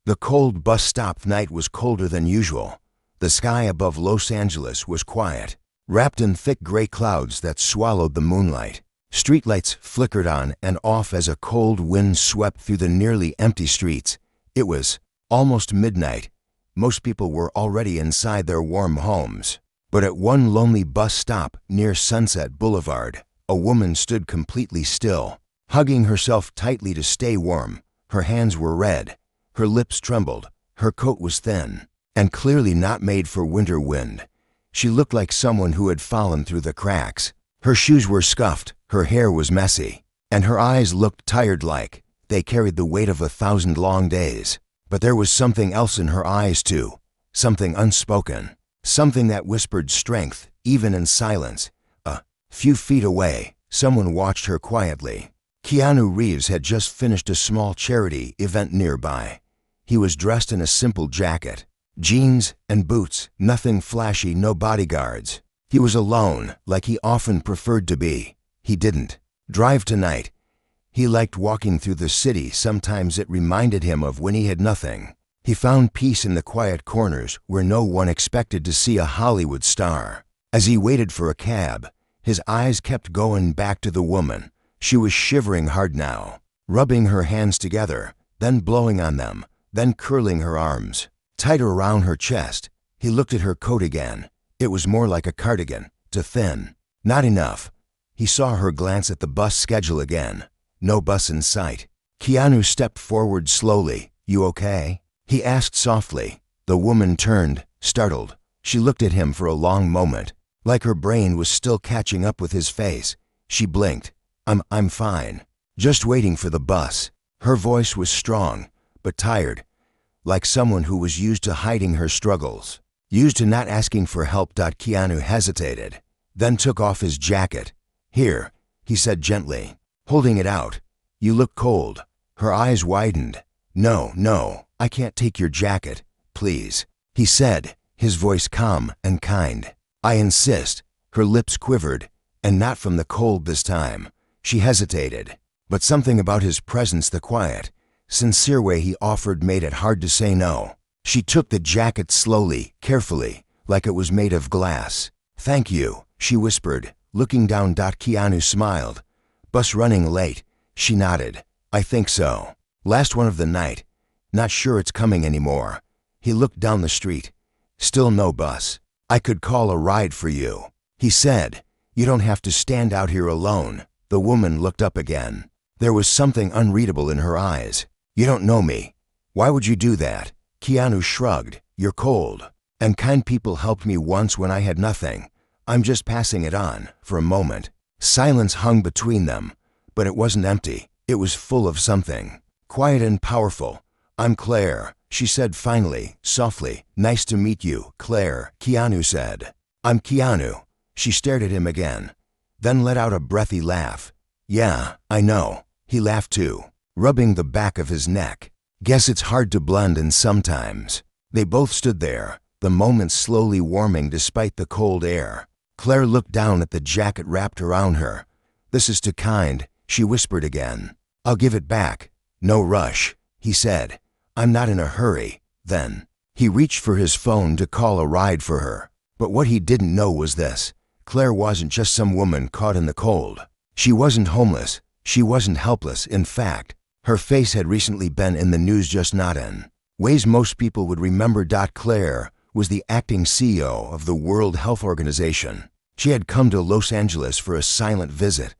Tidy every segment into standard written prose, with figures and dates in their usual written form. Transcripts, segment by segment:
The cold bus stop night was colder than usual. The sky above Los Angeles was quiet, wrapped in thick gray clouds that swallowed the moonlight. Streetlights flickered on and off as a cold wind swept through the nearly empty streets. It was almost midnight. Most people were already inside their warm homes. But at one lonely bus stop near Sunset Boulevard, a woman stood completely still, hugging herself tightly to stay warm. Her hands were red. Her lips trembled. Her coat was thin and clearly not made for winter wind. She looked like someone who had fallen through the cracks. Her shoes were scuffed, her hair was messy, and her eyes looked tired, like they carried the weight of 1,000 long days. But there was something else in her eyes too, something unspoken, something that whispered strength, even in silence. A few feet away, someone watched her quietly. Keanu Reeves had just finished a small charity event nearby. He was dressed in a simple jacket, jeans and boots, nothing flashy, no bodyguards. He was alone, like he often preferred to be. He didn't drive tonight. He liked walking through the city. Sometimes it reminded him of when he had nothing. He found peace in the quiet corners where no one expected to see a Hollywood star. As he waited for a cab, his eyes kept going back to the woman. She was shivering hard now, rubbing her hands together, then blowing on them, then curling her arms tighter around her chest. He looked at her coat again. It was more like a cardigan, too thin. Not enough. He saw her glance at the bus schedule again. No bus in sight. Keanu stepped forward slowly. "You okay?" he asked softly. The woman turned, startled. She looked at him for a long moment, like her brain was still catching up with his face. She blinked. I'm fine. Just waiting for the bus." Her voice was strong, but tired, like someone who was used to hiding her struggles, used to not asking for help. Keanu hesitated, then took off his jacket. "Here," he said gently, holding it out. "You look cold." Her eyes widened. No, I can't take your jacket, please," he said, his voice calm and kind. "I insist." Her lips quivered, and not from the cold this time. She hesitated, but something about his presence, the quiet, sincere way he offered, made it hard to say no. She took the jacket slowly, carefully, like it was made of glass. "Thank you," she whispered, looking down. Keanu smiled. "Bus running late?" She nodded. "I think so. Last one of the night. Not sure it's coming anymore." He looked down the street. "Still no bus. I could call a ride for you," he said. "You don't have to stand out here alone." The woman looked up again. There was something unreadable in her eyes. "You don't know me. Why would you do that?" Keanu shrugged. "You're cold. And kind people helped me once when I had nothing. I'm just passing it on." For a moment, silence hung between them, but it wasn't empty. It was full of something, quiet and powerful. "I'm Claire," she said finally, softly. "Nice to meet you, Claire," Keanu said. "I'm Keanu." She stared at him again, then let out a breathy laugh. "Yeah, I know." He laughed too, rubbing the back of his neck. "Guess it's hard to blend in sometimes." They both stood there, the moment slowly warming despite the cold air. Claire looked down at the jacket wrapped around her. "This is too kind," she whispered again. "I'll give it back." "No rush," he said. "I'm not in a hurry." Then he reached for his phone to call a ride for her. But what he didn't know was this. Claire wasn't just some woman caught in the cold. She wasn't homeless. She wasn't helpless. In fact, her face had recently been in the news, just not in ways most people would remember. Claire was the acting CEO of the World Health Organization. She had come to Los Angeles for a silent visit,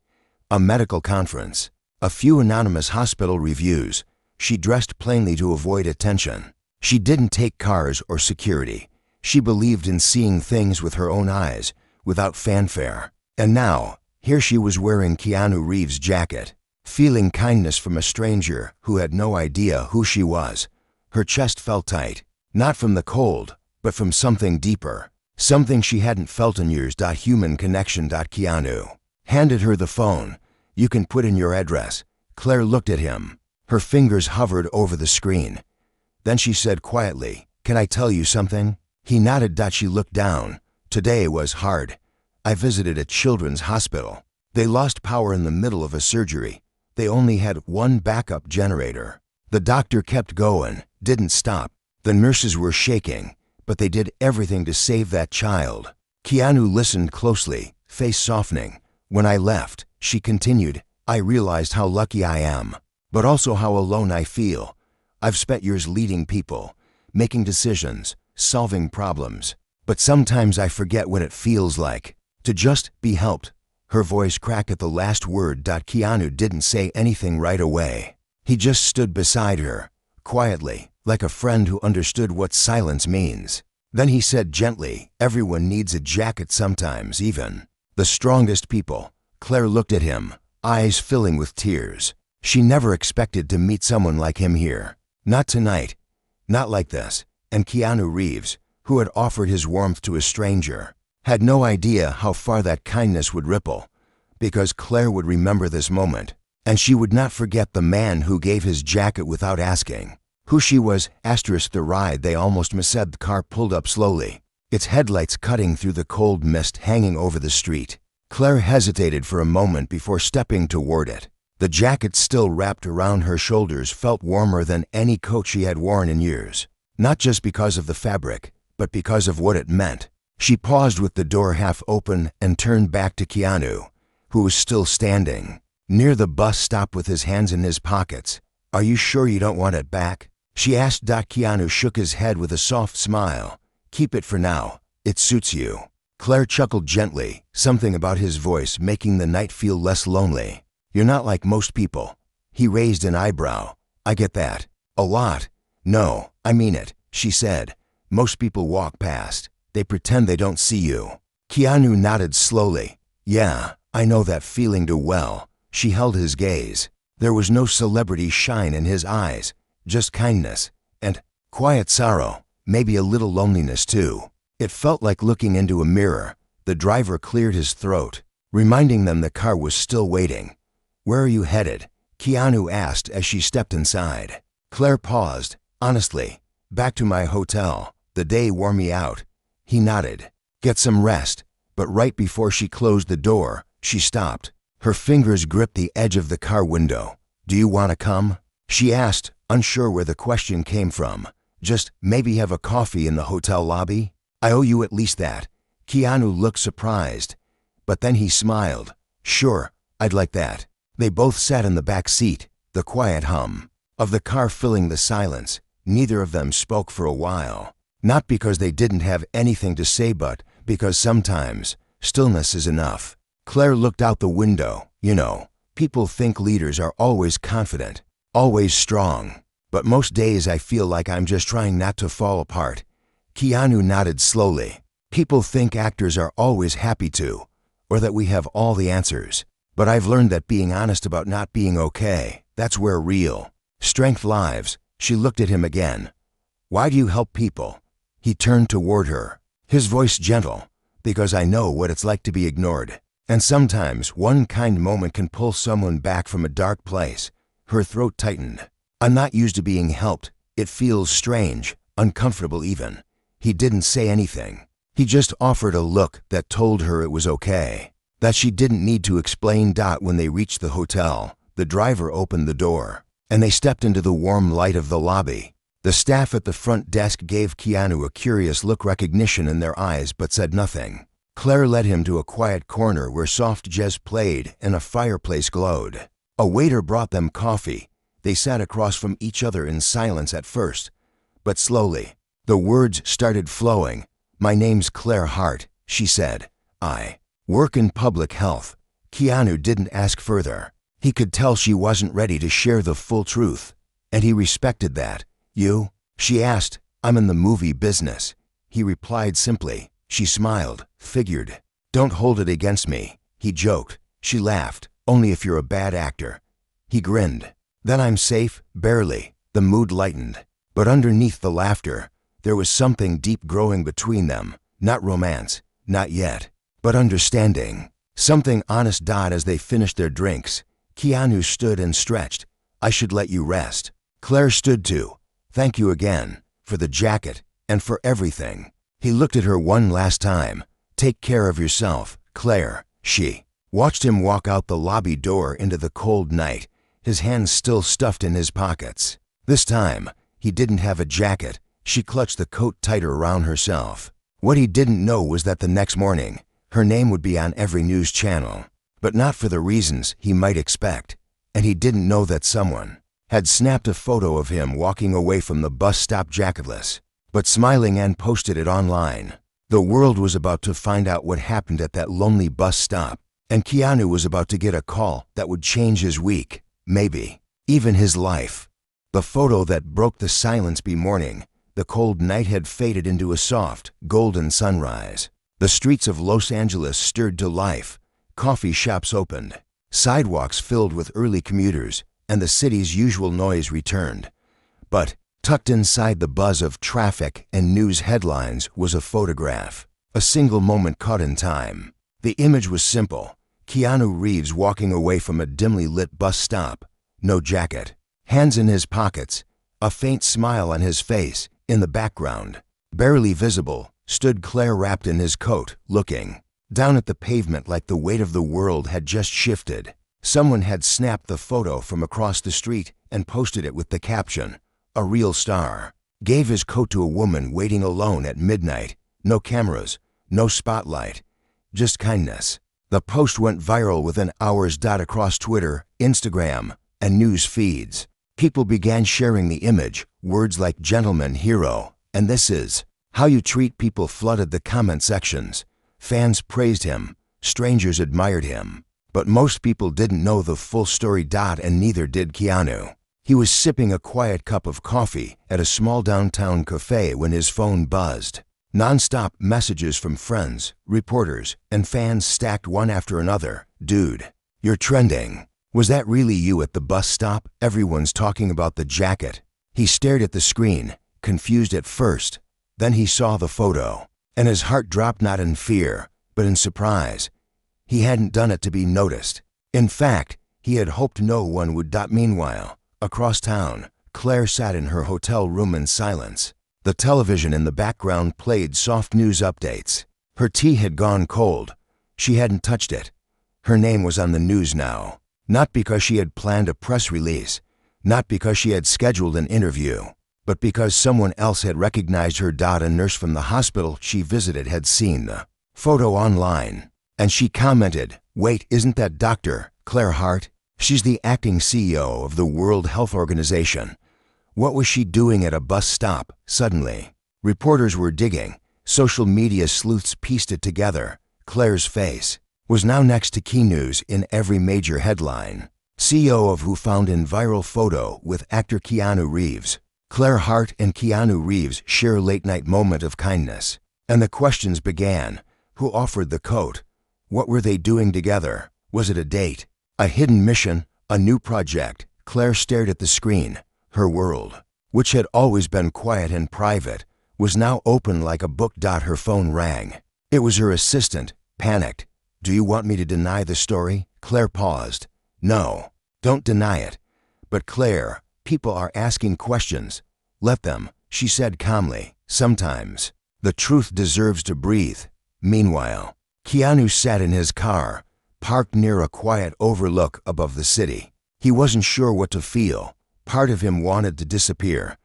a medical conference, a few anonymous hospital reviews. She dressed plainly to avoid attention. She didn't take cars or security. She believed in seeing things with her own eyes, without fanfare. And now, here she was wearing Keanu Reeves' jacket, feeling kindness from a stranger who had no idea who she was. Her chest felt tight, not from the cold, but from something deeper, something she hadn't felt in years. Human connection. Keanu handed her the phone. "You can put in your address." Claire looked at him. Her fingers hovered over the screen. Then she said quietly, "Can I tell you something?" He nodded. She looked down. "Today was hard. I visited a children's hospital. They lost power in the middle of a surgery. They only had one backup generator. The doctor kept going, didn't stop. The nurses were shaking, but they did everything to save that child. Keanu listened closely, face softening. When I left, she continued, I realized how lucky I am, but also how alone I feel. I've spent years leading people, making decisions, solving problems, but sometimes I forget what it feels like to just be helped. Her voice cracked at the last word. Keanu didn't say anything right away. He just stood beside her, quietly, like a friend who understood what silence means. Then he said gently, everyone needs a jacket sometimes, even the strongest people. Claire looked at him, eyes filling with tears. She never expected to meet someone like him here. Not tonight. Not like this. And Keanu Reeves, who had offered his warmth to a stranger, had no idea how far that kindness would ripple, because Claire would remember this moment, and she would not forget the man who gave his jacket without asking who she was. The ride they almost missed. The car pulled up slowly, its headlights cutting through the cold mist hanging over the street. Claire hesitated for a moment before stepping toward it. The jacket still wrapped around her shoulders felt warmer than any coat she had worn in years, not just because of the fabric, but because of what it meant. She paused with the door half open and turned back to Keanu, who was still standing near the bus stop with his hands in his pockets. Are you sure you don't want it back? She asked. Keanu shook his head with a soft smile. Keep it for now. It suits you. Claire chuckled gently, something about his voice making the night feel less lonely. You're not like most people. He raised an eyebrow. I get that. A lot. No, I mean it, she said. Most people walk past. They pretend they don't see you. Keanu nodded slowly. Yeah, I know that feeling too well. She held his gaze. There was no celebrity shine in his eyes, just kindness and quiet sorrow, maybe a little loneliness too. It felt like looking into a mirror. The driver cleared his throat, reminding them the car was still waiting. Where are you headed? Keanu asked as she stepped inside. Claire paused. Honestly, back to my hotel. The day wore me out. He nodded. Get some rest. But right before she closed the door, she stopped. Her fingers gripped the edge of the car window. Do you want to come? She asked, unsure where the question came from. Just maybe have a coffee in the hotel lobby? I owe you at least that. Keanu looked surprised, but then he smiled. Sure, I'd like that. They both sat in the back seat, the quiet hum of the car filling the silence. Neither of them spoke for a while. Not because they didn't have anything to say, but because sometimes stillness is enough. Claire looked out the window. You know, people think leaders are always confident, always strong. But most days I feel like I'm just trying not to fall apart. Keanu nodded slowly. People think actors are always happy to, or that we have all the answers. But I've learned that being honest about not being okay, that's where real strength lies. She looked at him again. Why do you help people? He turned toward her, his voice gentle. Because I know what it's like to be ignored. And sometimes one kind moment can pull someone back from a dark place. Her throat tightened. I'm not used to being helped. It feels strange, uncomfortable even. He didn't say anything. He just offered a look that told her it was okay, that she didn't need to explain. When they reached the hotel, the driver opened the door, and they stepped into the warm light of the lobby. The staff at the front desk gave Keanu a curious look, recognition in their eyes, but said nothing. Claire led him to a quiet corner where soft jazz played and a fireplace glowed. A waiter brought them coffee. They sat across from each other in silence at first, but slowly, the words started flowing. My name's Claire Hart, she said. I work in public health. Keanu didn't ask further. He could tell she wasn't ready to share the full truth, and he respected that. You? She asked. I'm in the movie business. He replied simply. She smiled, figured. Don't hold it against me, he joked. She laughed. Only if you're a bad actor. He grinned. Then I'm safe, barely. The mood lightened. But underneath the laughter, there was something deep growing between them. Not romance, not yet, but understanding. Something honest. As they finished their drinks, Keanu stood and stretched. I should let you rest. Claire stood too. Thank you again, for the jacket, and for everything. He looked at her one last time. Take care of yourself, Claire. She watched him walk out the lobby door into the cold night, his hands still stuffed in his pockets. This time, he didn't have a jacket. She clutched the coat tighter around herself. What he didn't know was that the next morning, her name would be on every news channel, but not for the reasons he might expect. And he didn't know that someone had snapped a photo of him walking away from the bus stop jacketless, but smiling, and posted it online. The world was about to find out what happened at that lonely bus stop, and Keanu was about to get a call that would change his week, maybe even his life. The photo that broke the silence be morning. The cold night had faded into a soft, golden sunrise. The streets of Los Angeles stirred to life. Coffee shops opened. Sidewalks filled with early commuters, and the city's usual noise returned. But tucked inside the buzz of traffic and news headlines was a photograph. A single moment caught in time. The image was simple. Keanu Reeves walking away from a dimly lit bus stop. No jacket. Hands in his pockets. A faint smile on his face. In the background, barely visible, stood Claire, wrapped in his coat, looking down at the pavement like the weight of the world had just shifted. Someone had snapped the photo from across the street and posted it with the caption, "A real star." Gave his coat to a woman waiting alone at midnight. No cameras, no spotlight, just kindness. The post went viral within hours. Across Twitter, Instagram, and news feeds. People began sharing the image. Words like gentleman, hero, and this is how you treat people flooded the comment sections. Fans praised him. Strangers admired him. But most people didn't know the full story. And neither did Keanu. He was sipping a quiet cup of coffee at a small downtown cafe when his phone buzzed. Non-stop messages from friends, reporters, and fans stacked one after another. "Dude, you're trending. Was that really you at the bus stop? Everyone's talking about the jacket." He stared at the screen, confused at first. Then he saw the photo, and his heart dropped, not in fear, but in surprise. He hadn't done it to be noticed. In fact, he had hoped no one would. Meanwhile, across town, Claire sat in her hotel room in silence. The television in the background played soft news updates. Her tea had gone cold. She hadn't touched it. Her name was on the news now. Not because she had planned a press release, not because she had scheduled an interview, but because someone else had recognized her. A nurse from the hospital she visited had seen the photo online, and she commented, "Wait, isn't that Dr. Claire Hart? She's the acting CEO of the World Health Organization." What was she doing at a bus stop? Suddenly, reporters were digging. Social media sleuths pieced it together. Claire's face was now next to key news in every major headline. CEO of Who found in viral photo with actor Keanu Reeves. Claire Hart and Keanu Reeves share late-night moment of kindness. And the questions began. Who offered the coat? What were they doing together? Was it a date? A hidden mission? A new project? Claire stared at the screen. Her world, which had always been quiet and private, was now open like a book. Her phone rang. It was her assistant, panicked. "Do you want me to deny the story?" Claire paused. "No, don't deny it." "But Claire, people are asking questions." "Let them," she said calmly. "Sometimes the truth deserves to breathe." Meanwhile, Keanu sat in his car, parked near a quiet overlook above the city. He wasn't sure what to feel. Part of him wanted to disappear,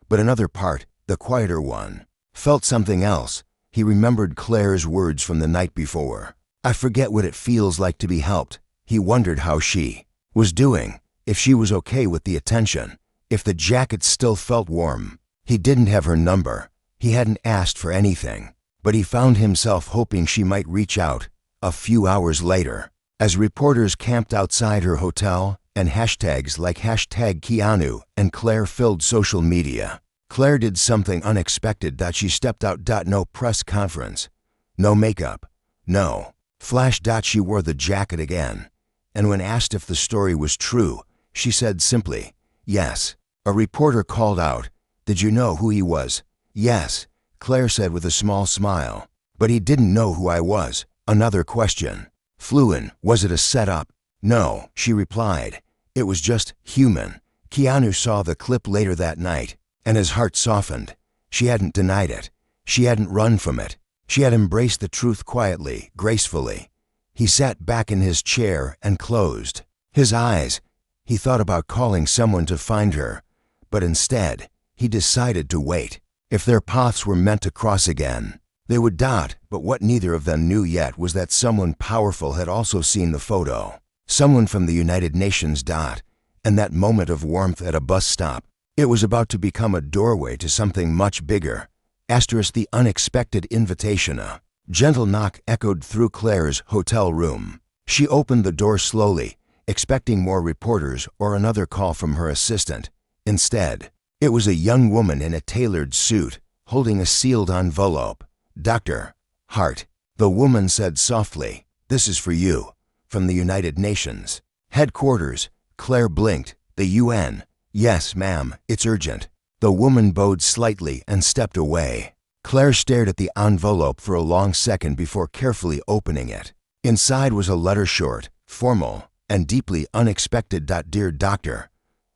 but another part, the quieter one, felt something else. He remembered Claire's words from the night before. "I forget what it feels like to be helped." He wondered how she was doing, if she was okay with the attention, if the jacket still felt warm. He didn't have her number. He hadn't asked for anything, but he found himself hoping she might reach out. A few hours later, as reporters camped outside her hotel and hashtags like #Keanu and Claire filled social media, Claire did something unexpected. She stepped out. No press conference, no makeup, no flash. She wore the jacket again, and when asked if the story was true, she said simply, "Yes." A reporter called out, "Did you know who he was?" "Yes," Claire said with a small smile. "But he didn't know who I was." Another question. "Fluent, was it a setup?" "No," she replied. "It was just human." Keanu saw the clip later that night, and his heart softened. She hadn't denied it. She hadn't run from it. She had embraced the truth quietly, gracefully. He sat back in his chair and closed his eyes. He thought about calling someone to find her, But instead, he decided to wait. If their paths were meant to cross again, they would dot, but what neither of them knew yet was that someone powerful had also seen the photo. Someone from the United Nations dot, and that moment of warmth at a bus stop. It was about to become a doorway to something much bigger. Asterisk the unexpected invitation. A gentle knock echoed through Claire's hotel room. She opened the door slowly, expecting more reporters or another call from her assistant. Instead, it was a young woman in a tailored suit, holding a sealed envelope. "Dr. Hart," the woman said softly, "this is for you, from the United Nations headquarters." Claire blinked. "The UN? Yes, ma'am, it's urgent." The woman bowed slightly and stepped away. Claire stared at the envelope for a long second before carefully opening it. Inside was a letter, short, formal, and deeply unexpected. "Dear Dr.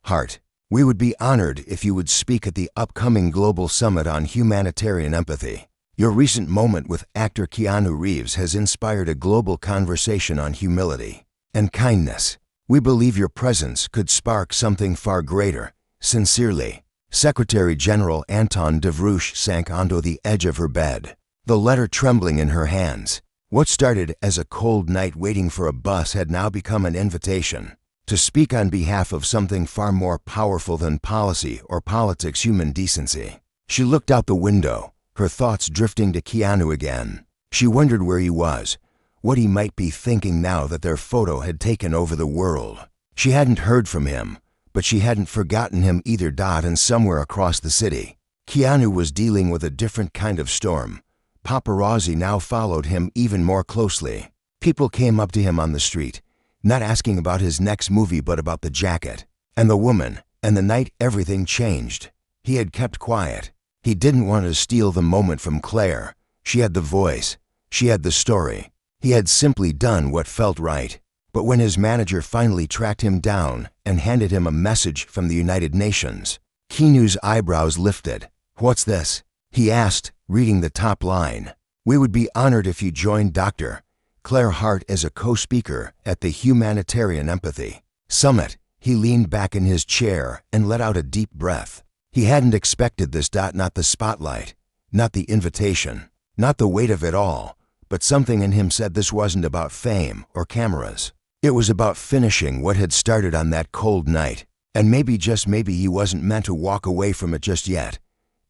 Hart, we would be honored if you would speak at the upcoming Global Summit on Humanitarian Empathy. Your recent moment with actor Keanu Reeves has inspired a global conversation on humility and kindness. We believe your presence could spark something far greater. Sincerely." Secretary General Anton Devrouche sank onto the edge of her bed, the letter trembling in her hands. What started as a cold night waiting for a bus had now become an invitation to speak on behalf of something far more powerful than policy or politics: human decency. She looked out the window, her thoughts drifting to Keanu again. She wondered where he was, what he might be thinking now that their photo had taken over the world. She hadn't heard from him, but she hadn't forgotten him either. And somewhere across the city, Keanu was dealing with a different kind of storm. Paparazzi now followed him even more closely. People came up to him on the street, not asking about his next movie but about the jacket and the woman and the night. Everything changed. He had kept quiet. He didn't want to steal the moment from Claire. She had the voice. She had the story. He had simply done what felt right. But when his manager finally tracked him down and handed him a message from the United Nations, Keanu's eyebrows lifted. "What's this?" he asked, reading the top line. "We would be honored if you joined Dr. Claire Hart as a co-speaker at the Humanitarian Empathy Summit." He leaned back in his chair and let out a deep breath. He hadn't expected this. Not the spotlight, not the invitation, not the weight of it all, but something in him said this wasn't about fame or cameras. It was about finishing what had started on that cold night. And maybe, just maybe, he wasn't meant to walk away from it just yet.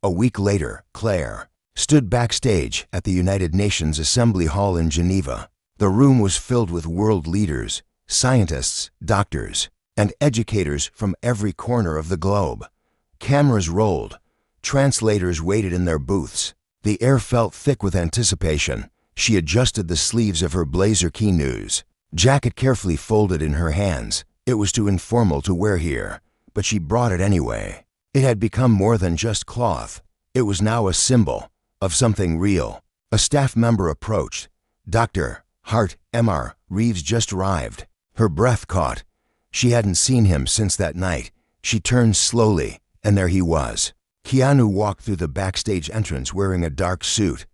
A week later, Claire stood backstage at the United Nations Assembly Hall in Geneva. The room was filled with world leaders, scientists, doctors, and educators from every corner of the globe. Cameras rolled. Translators waited in their booths. The air felt thick with anticipation. She adjusted the sleeves of her blazer Keanu's jacket carefully folded in her hands. It was too informal to wear here, but she brought it anyway. It had become more than just cloth. It was now a symbol of something real. A staff member approached. "Dr. Hart, Mr. Reeves just arrived." Her breath caught. She hadn't seen him since that night. She turned slowly, and there he was. Keanu walked through the backstage entrance wearing a dark suit.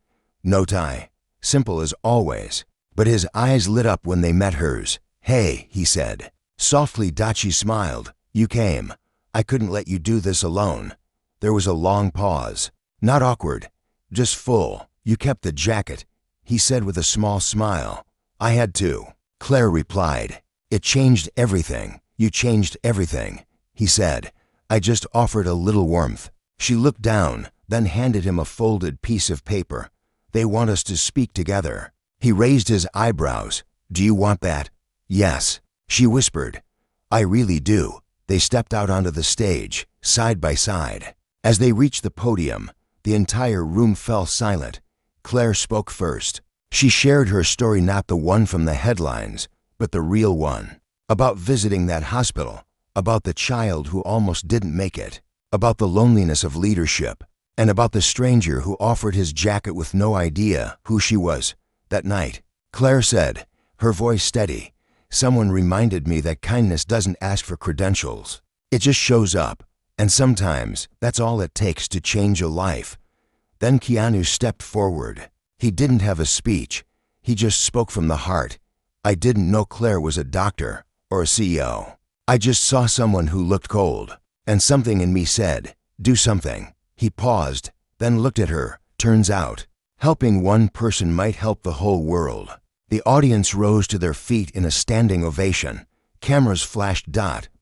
No tie. Simple as always. But his eyes lit up when they met hers. "Hey," he said. Softly, she smiled. "You came. I couldn't let you do this alone." There was a long pause. Not awkward, just full. "You kept the jacket," he said with a small smile. "I had to," Claire replied. "It changed everything. You changed everything," he said. "I just offered a little warmth." She looked down, then handed him a folded piece of paper. "They want us to speak together." He raised his eyebrows. "Do you want that?" "Yes," she whispered. "I really do." They stepped out onto the stage, side by side. As they reached the podium, the entire room fell silent. Claire spoke first. She shared her story, not the one from the headlines, but the real one. About visiting that hospital, about the child who almost didn't make it, about the loneliness of leadership, and about the stranger who offered his jacket with no idea who she was. That night, Claire said, her voice steady, "Someone reminded me that kindness doesn't ask for credentials. It just shows up, and sometimes that's all it takes to change a life." Then Keanu stepped forward. He didn't have a speech. He just spoke from the heart. "I didn't know Claire was a doctor or a CEO. I just saw someone who looked cold And something in me said, do something. He paused, then looked at her. Turns out, helping one person might help the whole world. The audience rose to their feet in a standing ovation. Cameras flashed.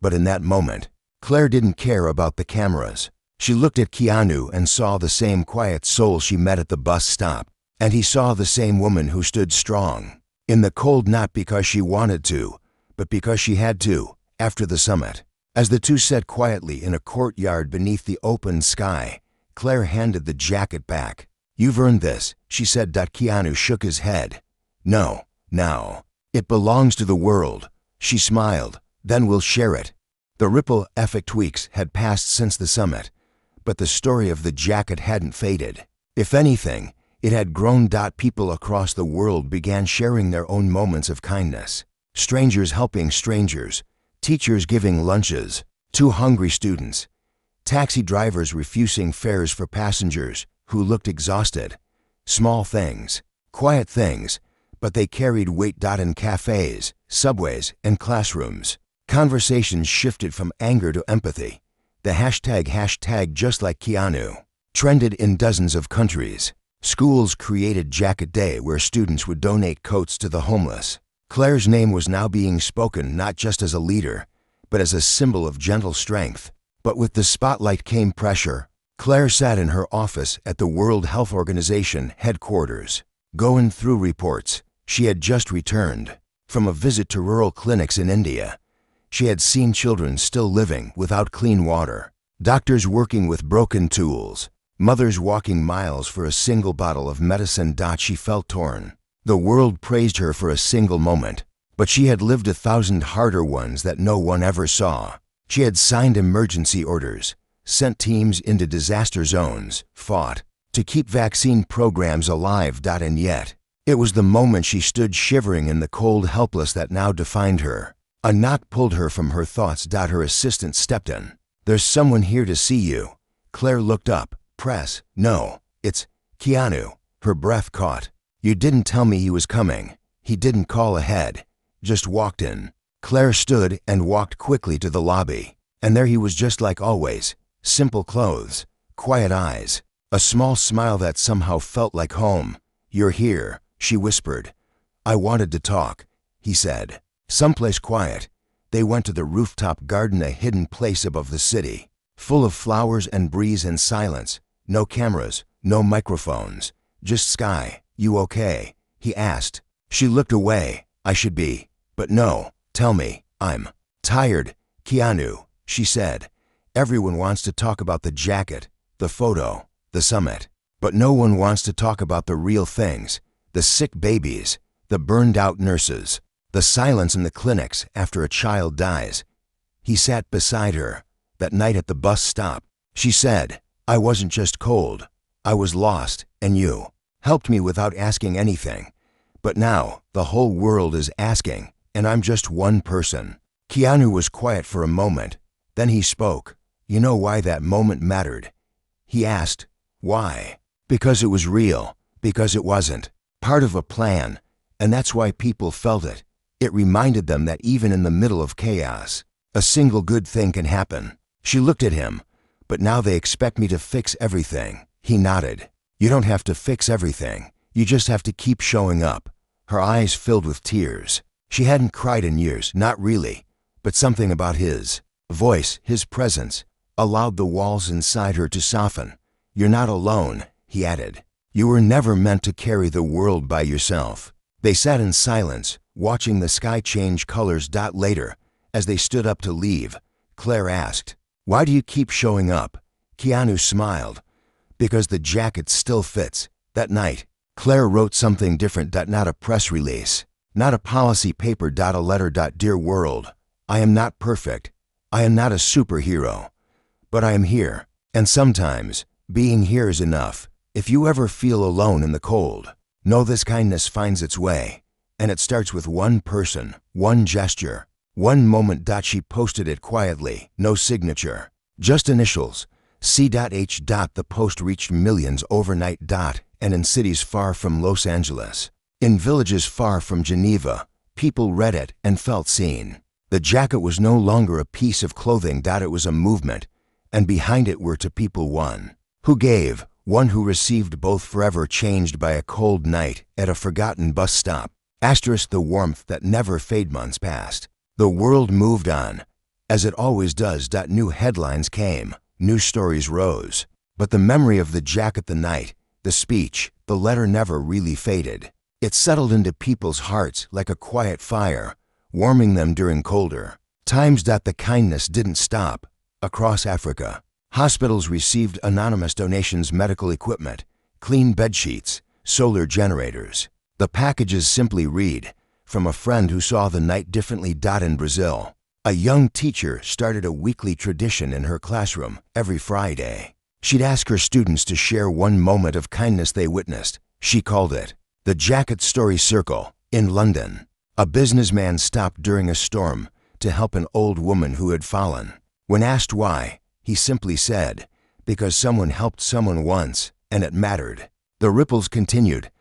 But in that moment, Claire didn't care about the cameras. She looked at Keanu and saw the same quiet soul she met at the bus stop. And he saw the same woman who stood strong in the cold, not because she wanted to, but because she had to, after the summit. As the two sat quietly in a courtyard beneath the open sky, Claire handed the jacket back. You've earned this, she said. Keanu shook his head. No, now. It belongs to the world. She smiled. Then we'll share it. The ripple effect weeks had passed since the summit, but the story of the jacket hadn't faded. If anything, it had grown. People across the world began sharing their own moments of kindness. Strangers helping strangers, teachers giving lunches to hungry students, taxi drivers refusing fares for passengers who looked exhausted. Small things, quiet things, but they carried weight. In cafes, subways, and classrooms, conversations shifted from anger to empathy. The hashtag just like Keanu trended in dozens of countries. Schools created Jacket Day where students would donate coats to the homeless. Claire's name was now being spoken not just as a leader, but as a symbol of gentle strength. But with the spotlight came pressure. Claire sat in her office at the World Health Organization headquarters, going through reports. She had just returned from a visit to rural clinics in India. She had seen children still living without clean water, doctors working with broken tools, mothers walking miles for a single bottle of medicine. She felt torn. The world praised her for a single moment, but she had lived 1,000 harder ones that no one ever saw. She had signed emergency orders, sent teams into disaster zones, fought to keep vaccine programs alive. And yet, it was the moment she stood shivering in the cold, helpless, that now defined her. A knock pulled her from her thoughts. Her assistant stepped in. There's someone here to see you. Claire looked up. Press. No, it's Keanu. Her breath caught. You didn't tell me he was coming. He didn't call ahead. Just walked in. Claire stood and walked quickly to the lobby. And there he was, just like always. Simple clothes, quiet eyes, a small smile that somehow felt like home. You're here, she whispered. I wanted to talk, he said. Someplace quiet. They went to the rooftop garden, a hidden place above the city, full of flowers and breeze and silence. No cameras, no microphones, just sky. You okay? He asked. She looked away. I should be. But no, tell me. I'm tired, Keanu, she said. Everyone wants to talk about the jacket, the photo, the summit. But no one wants to talk about the real things. The sick babies, the burned-out nurses, the silence in the clinics after a child dies. He sat beside her. That night at the bus stop, she said, I wasn't just cold. I was lost, and you helped me without asking anything. But now, the whole world is asking, and I'm just one person. Keanu was quiet for a moment. Then he spoke. You know why that moment mattered? He asked. Why? Because it was real. Because it wasn't part of a plan. And that's why people felt it. It reminded them that even in the middle of chaos, a single good thing can happen. She looked at him. But now they expect me to fix everything. He nodded. You don't have to fix everything. You just have to keep showing up. Her eyes filled with tears. She hadn't cried in years, not really. But something about his voice, his presence, allowed the walls inside her to soften. You're not alone, he added. You were never meant to carry the world by yourself. They sat in silence, watching the sky change colors. Later, as they stood up to leave, Claire asked, why do you keep showing up? Keanu smiled. Because the jacket still fits. That night, Claire wrote something different. Not a press release, not a policy paper. A letter. Dear world, I am not perfect. I am not a superhero. But I am here. And sometimes, being here is enough. If you ever feel alone in the cold, know this kindness finds its way. And it starts with one person, one gesture, one moment. She posted it quietly, no signature, just initials. C.H. The post reached millions overnight. And in cities far from Los Angeles, in villages far from Geneva, people read it and felt seen. The jacket was no longer a piece of clothing. It was a movement, and behind it were to people one who gave, one who received, both forever changed by a cold night at a forgotten bus stop. Asterisk the warmth that never fade. Months passed. The world moved on, as it always does. New headlines came, new stories rose. But the memory of the jacket, the night, the speech, the letter never really faded. It settled into people's hearts like a quiet fire, warming them during colder times. The kindness didn't stop. Across Africa, hospitals received anonymous donations, medical equipment, clean bedsheets, solar generators. The packages simply read, "From a friend who saw the night differently." In Brazil, a young teacher started a weekly tradition in her classroom. Every Friday, she'd ask her students to share one moment of kindness they witnessed. She called it the Jacket Story Circle. In London, a businessman stopped during a storm to help an old woman who had fallen. When asked why, he simply said, "Because someone helped someone once, and it mattered." The ripples continued.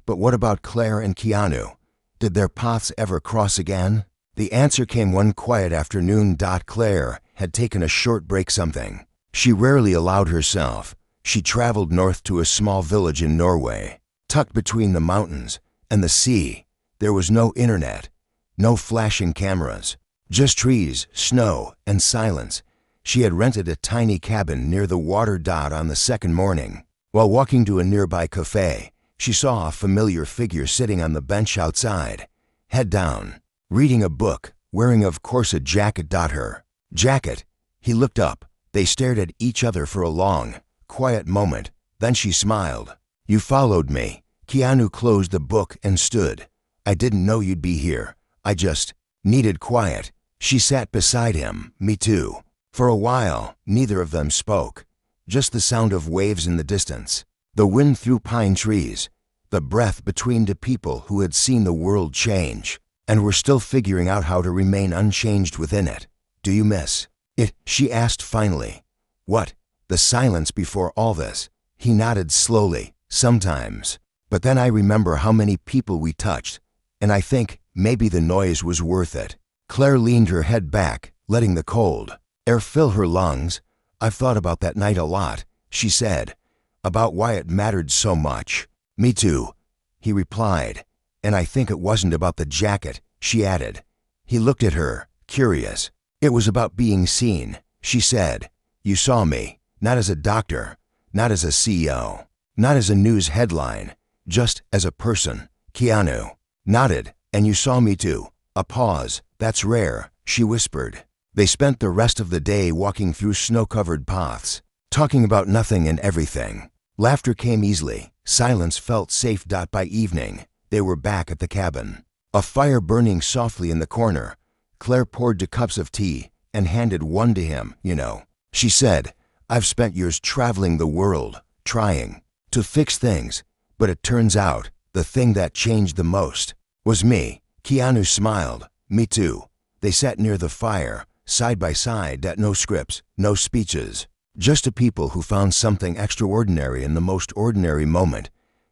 But what about Claire and Keanu? Did their paths ever cross again? The answer came one quiet afternoon. Claire had taken a short break, something she rarely allowed herself. She traveled north to a small village in Norway, tucked between the mountains and the sea. There was no internet, no flashing cameras, just trees, snow, and silence. She had rented a tiny cabin near the water. On the second morning, while walking to a nearby cafe, she saw a familiar figure sitting on the bench outside, head down, reading a book, wearing, of course, a jacket. Her jacket. He looked up. They stared at each other for a long, quiet moment. Then she smiled. "You followed me." Keanu closed the book and stood. "I didn't know you'd be here. I just needed quiet." She sat beside him. "Me too." For a while, neither of them spoke. Just the sound of waves in the distance, the wind through pine trees, the breath between two people who had seen the world change and were still figuring out how to remain unchanged within it. "Do you miss it?" she asked finally. "What?" "The silence before all this." He nodded slowly. "Sometimes. But then I remember how many people we touched, and I think maybe the noise was worth it." Claire leaned her head back, letting the cold air fill her lungs. "I've thought about that night a lot," she said, "about why it mattered so much." "Me too," he replied. "And I think it wasn't about the jacket," she added. He looked at her, curious. "It was about being seen," she said. "You saw me, not as a doctor, not as a CEO, not as a news headline, just as a person." Keanu nodded. "And you saw me too." A pause. "That's rare," she whispered. They spent the rest of the day walking through snow-covered paths, talking about nothing and everything. Laughter came easily. Silence felt safe. By evening, they were back at the cabin, a fire burning softly in the corner. Claire poured 2 cups of tea and handed one to him. "You know," she said, "I've spent years traveling the world, trying to fix things, but it turns out the thing that changed the most was me." Keanu smiled. "Me too." They sat near the fire, side by side. No scripts, no speeches, just a people who found something extraordinary in the most ordinary moment.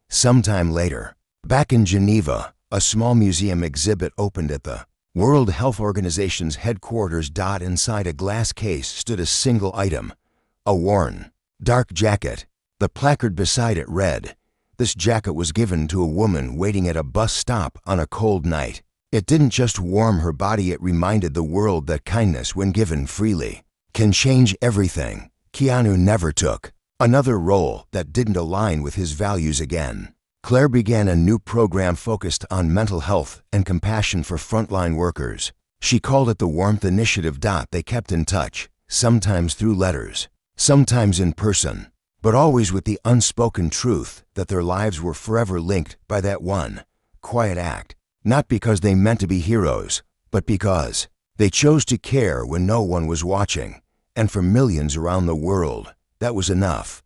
Sometime later, back in Geneva, a small museum exhibit opened at the World Health Organization's headquarters. Inside a glass case stood a single item, a worn, dark jacket. The placard beside it read, "This jacket was given to a woman waiting at a bus stop on a cold night." It didn't just warm her body, it reminded the world that kindness, when given freely, can change everything. Keanu never took another role that didn't align with his values again. Claire began a new program focused on mental health and compassion for frontline workers. She called it the Warmth Initiative. They kept in touch, sometimes through letters, sometimes in person, but always with the unspoken truth that their lives were forever linked by that one quiet act. Not because they meant to be heroes, but because they chose to care when no one was watching. And for millions around the world, that was enough.